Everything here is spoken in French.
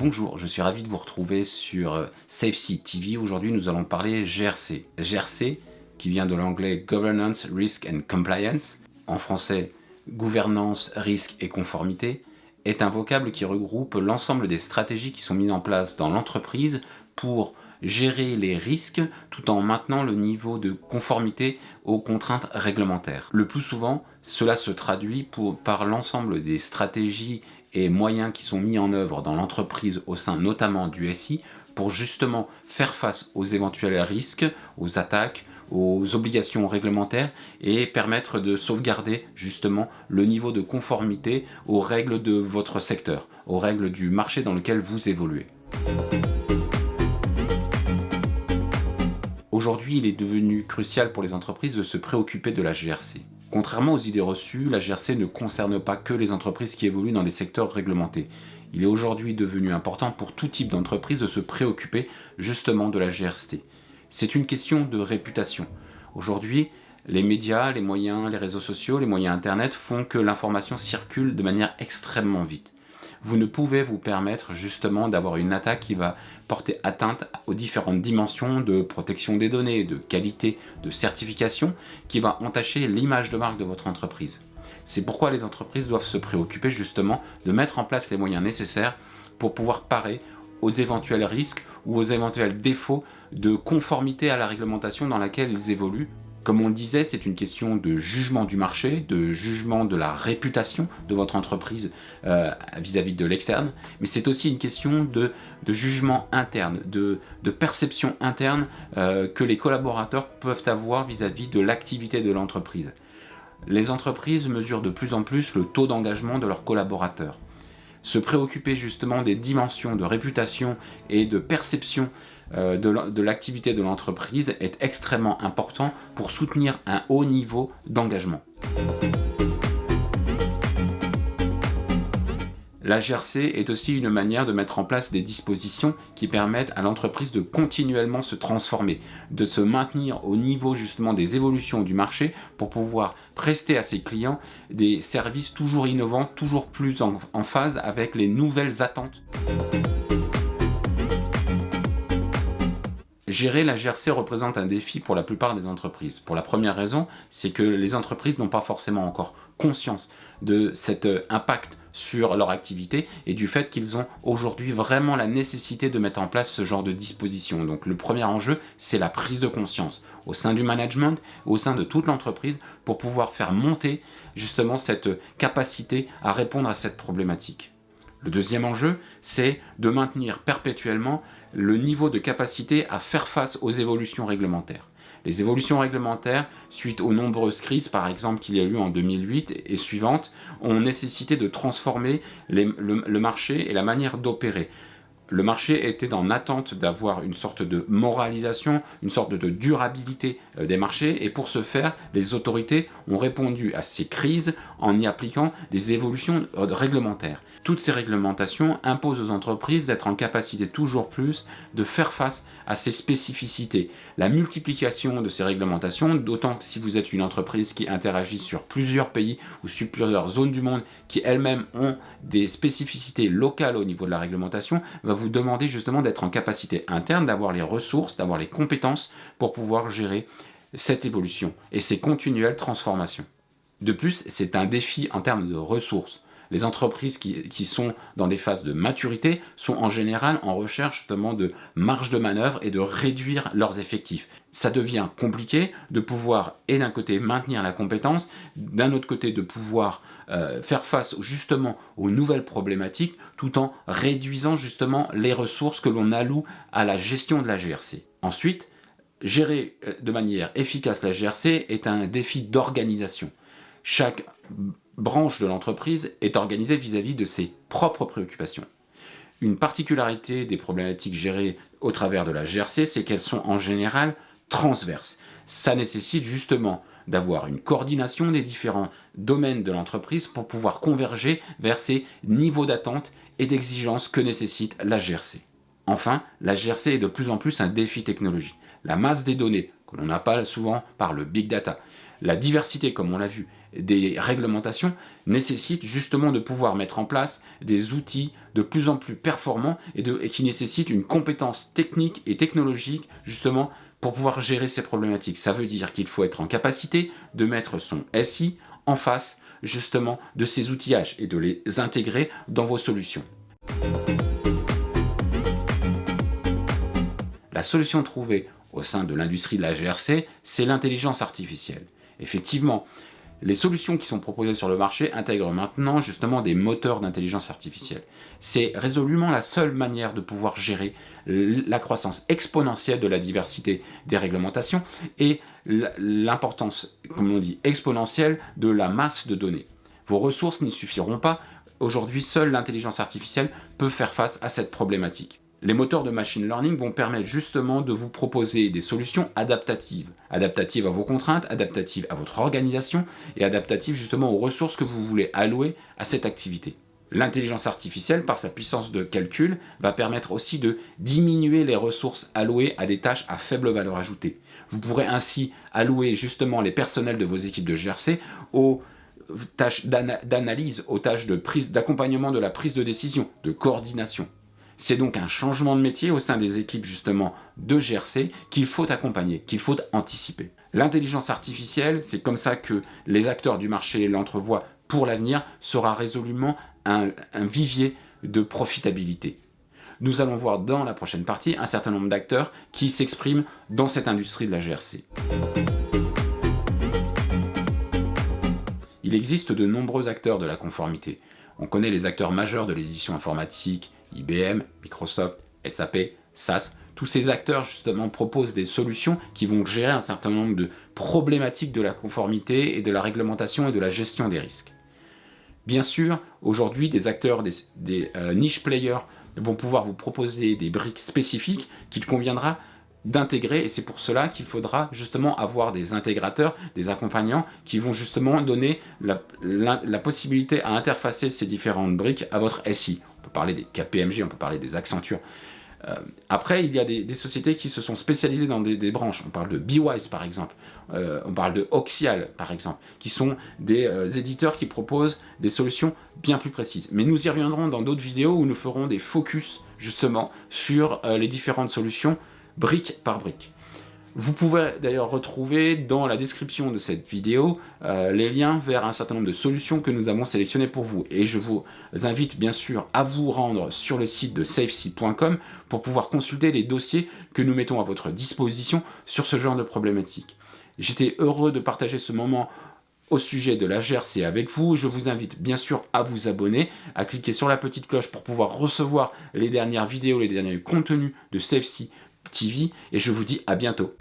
Bonjour, je suis ravi de vous retrouver sur SafeSea TV. Aujourd'hui, nous allons parler GRC. GRC, qui vient de l'anglais Governance, Risk and Compliance, en français Gouvernance, Risque et Conformité, est un vocable qui regroupe l'ensemble des stratégies qui sont mises en place dans l'entreprise pour gérer les risques tout en maintenant le niveau de conformité aux contraintes réglementaires. Le plus souvent, cela se traduit par l'ensemble des stratégies et moyens qui sont mis en œuvre dans l'entreprise au sein notamment du SI pour justement faire face aux éventuels risques, aux attaques, aux obligations réglementaires et permettre de sauvegarder justement le niveau de conformité aux règles de votre secteur, aux règles du marché dans lequel vous évoluez. Aujourd'hui, il est devenu crucial pour les entreprises de se préoccuper de la GRC. Contrairement aux idées reçues, la GRC ne concerne pas que les entreprises qui évoluent dans des secteurs réglementés. Il est aujourd'hui devenu important pour tout type d'entreprise de se préoccuper justement de la GRC. C'est une question de réputation. Aujourd'hui, les médias, les moyens, les réseaux sociaux, les moyens Internet font que l'information circule de manière extrêmement vite. Vous ne pouvez vous permettre justement d'avoir une attaque qui va porter atteinte aux différentes dimensions de protection des données, de qualité, de certification, qui va entacher l'image de marque de votre entreprise. C'est pourquoi les entreprises doivent se préoccuper justement de mettre en place les moyens nécessaires pour pouvoir parer aux éventuels risques ou aux éventuels défauts de conformité à la réglementation dans laquelle ils évoluent. Comme on le disait, c'est une question de jugement du marché, de jugement de la réputation de votre entreprise vis-à-vis de l'externe, mais c'est aussi une question de jugement interne, de perception interne que les collaborateurs peuvent avoir vis-à-vis de l'activité de l'entreprise. Les entreprises mesurent de plus en plus le taux d'engagement de leurs collaborateurs. Se préoccuper justement des dimensions de réputation et de perception de l'activité de l'entreprise est extrêmement important pour soutenir un haut niveau d'engagement. La GRC est aussi une manière de mettre en place des dispositions qui permettent à l'entreprise de continuellement se transformer, de se maintenir au niveau justement des évolutions du marché pour pouvoir prester à ses clients des services toujours innovants, toujours plus en phase avec les nouvelles attentes. Gérer la GRC représente un défi pour la plupart des entreprises. Pour la première raison, c'est que les entreprises n'ont pas forcément encore conscience de cet impact sur leur activité et du fait qu'ils ont aujourd'hui vraiment la nécessité de mettre en place ce genre de dispositions. Donc le premier enjeu, c'est la prise de conscience au sein du management, au sein de toute l'entreprise pour pouvoir faire monter justement cette capacité à répondre à cette problématique. Le deuxième enjeu, c'est de maintenir perpétuellement le niveau de capacité à faire face aux évolutions réglementaires. Les évolutions réglementaires, suite aux nombreuses crises, par exemple qu'il y a eu en 2008 et suivantes, ont nécessité de transformer le marché et la manière d'opérer. Le marché était en attente d'avoir une sorte de moralisation, une sorte de durabilité des marchés et pour ce faire, les autorités ont répondu à ces crises en y appliquant des évolutions réglementaires. Toutes ces réglementations imposent aux entreprises d'être en capacité toujours plus de faire face à ces spécificités. La multiplication de ces réglementations, d'autant que si vous êtes une entreprise qui interagit sur plusieurs pays ou sur plusieurs zones du monde qui elles-mêmes ont des spécificités locales au niveau de la réglementation, va vous demander justement d'être en capacité interne, d'avoir les ressources, d'avoir les compétences pour pouvoir gérer cette évolution et ces continuelles transformations. De plus, c'est un défi en termes de ressources. Les entreprises qui sont dans des phases de maturité sont en général en recherche justement de marge de manœuvre et de réduire leurs effectifs. Ça devient compliqué de pouvoir, et d'un côté, maintenir la compétence, d'un autre côté, de pouvoir faire face justement aux nouvelles problématiques, tout en réduisant justement les ressources que l'on alloue à la gestion de la GRC. Ensuite, gérer de manière efficace la GRC est un défi d'organisation. Chaque branche de l'entreprise est organisée vis-à-vis de ses propres préoccupations. Une particularité des problématiques gérées au travers de la GRC, c'est qu'elles sont en général transverses. Ça nécessite justement d'avoir une coordination des différents domaines de l'entreprise pour pouvoir converger vers ces niveaux d'attente et d'exigence que nécessite la GRC. Enfin, la GRC est de plus en plus un défi technologique. La masse des données, que l'on appelle souvent par le big data, la diversité, comme on l'a vu, des réglementations nécessite justement de pouvoir mettre en place des outils de plus en plus performants et qui nécessitent une compétence technique et technologique justement pour pouvoir gérer ces problématiques. Ça veut dire qu'il faut être en capacité de mettre son SI en face justement de ces outillages et de les intégrer dans vos solutions. La solution trouvée au sein de l'industrie de la GRC, c'est l'intelligence artificielle. Effectivement, les solutions qui sont proposées sur le marché intègrent maintenant justement des moteurs d'intelligence artificielle. C'est résolument la seule manière de pouvoir gérer la croissance exponentielle de la diversité des réglementations et l'importance, comme on dit, exponentielle de la masse de données. Vos ressources n'y suffiront pas. Aujourd'hui, seule l'intelligence artificielle peut faire face à cette problématique. Les moteurs de machine learning vont permettre justement de vous proposer des solutions adaptatives. Adaptatives à vos contraintes, adaptatives à votre organisation et adaptatives justement aux ressources que vous voulez allouer à cette activité. L'intelligence artificielle, par sa puissance de calcul, va permettre aussi de diminuer les ressources allouées à des tâches à faible valeur ajoutée. Vous pourrez ainsi allouer justement les personnels de vos équipes de GRC aux tâches d'analyse, aux tâches d'accompagnement de la prise de décision, de coordination. C'est donc un changement de métier au sein des équipes justement de GRC qu'il faut accompagner, qu'il faut anticiper. L'intelligence artificielle, c'est comme ça que les acteurs du marché l'entrevoient pour l'avenir, sera résolument un vivier de profitabilité. Nous allons voir dans la prochaine partie un certain nombre d'acteurs qui s'expriment dans cette industrie de la GRC. Il existe de nombreux acteurs de la conformité. On connaît les acteurs majeurs de l'édition informatique, IBM, Microsoft, SAP, SAS. Tous ces acteurs justement proposent des solutions qui vont gérer un certain nombre de problématiques de la conformité et de la réglementation et de la gestion des risques. Bien sûr, aujourd'hui, des acteurs, des niche players vont pouvoir vous proposer des briques spécifiques qu'il conviendra d'intégrer et c'est pour cela qu'il faudra justement avoir des intégrateurs, des accompagnants qui vont justement donner la possibilité à interfacer ces différentes briques à votre SI. On peut parler des KPMG, on peut parler des Accenture. Après, il y a des sociétés qui se sont spécialisées dans des branches. On parle de BeWise par exemple, on parle de Oxial par exemple, qui sont des éditeurs qui proposent des solutions bien plus précises. Mais nous y reviendrons dans d'autres vidéos où nous ferons des focus justement sur les différentes solutions brique par brique. Vous pouvez d'ailleurs retrouver dans la description de cette vidéo les liens vers un certain nombre de solutions que nous avons sélectionnées pour vous. Et je vous invite bien sûr à vous rendre sur le site de safesea.com pour pouvoir consulter les dossiers que nous mettons à votre disposition sur ce genre de problématiques. J'étais heureux de partager ce moment au sujet de la GRC avec vous. Je vous invite bien sûr à vous abonner, à cliquer sur la petite cloche pour pouvoir recevoir les dernières vidéos, les derniers contenus de SafeSea TV et je vous dis à bientôt.